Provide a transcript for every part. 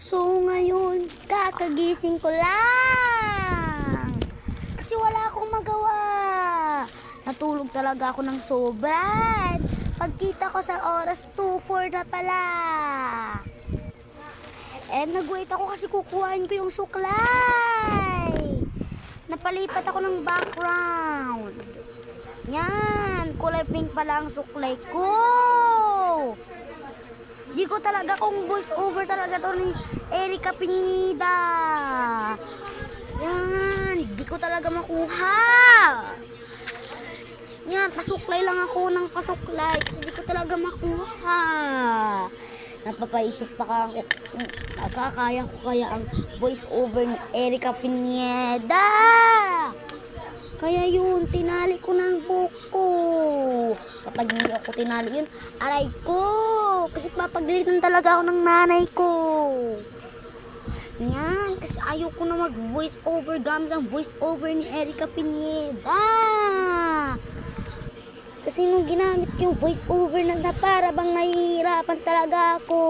So ngayon, kakagising ko lang. Kasi wala akong magawa. Natulog talaga ako ng sobran. Pagkita ko sa oras, 2:04 na pala. And nag-wait ako kasi kukuhain ko yung suklay. Napalipat ako ng background. Yan, kulay pink pala ang suklay ko. Di ko talaga kung voice over talaga to ni Erica Pineda. Yan, di ko talaga makuha. Yan, pasuklay lang ako ng pasuklay kasi di ko talaga makuha. Napapaisip pa ako, kaya ko kaya ang voice over ni Erica Pineda. Kaya yun, tinali ko ng buko. Kapag hindi ako tinali yun, aray ko. Kasi papagalitan talaga ako ng nanay ko. Yan, kasi ayaw ko na mag-voice over gamit ang voice over ni Erica Pineda. Kasi nung ginamit yung voice over na para bang nahihirapan talaga ako.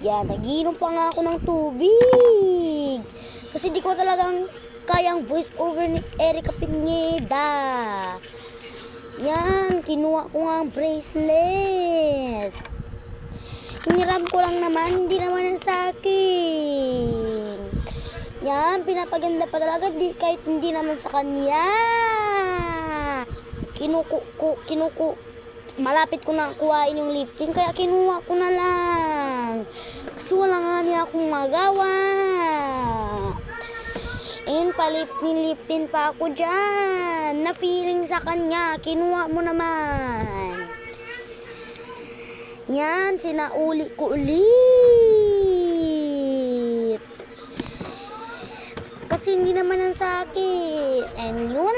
Yan, nagiinom pa nga ako ng tubig. Kasi di ko talagang kayang voice over ni Erica Pineda. Yan, kinuha ko nga ang bracelet. Hiniram ko lang naman, hindi naman ang sakin. Yan, pinapaganda pa talaga, kahit hindi naman sa kanya. Malapit ko na kuhain yung lifting, kaya kinuha ko na lang. Kasi wala nga niya akong magawa. And palipin pa ako dyan. Na feeling sa kanya, kinuha mo naman. Yan, sinauli ko ulit. Kasi hindi naman ang sakin. And yun.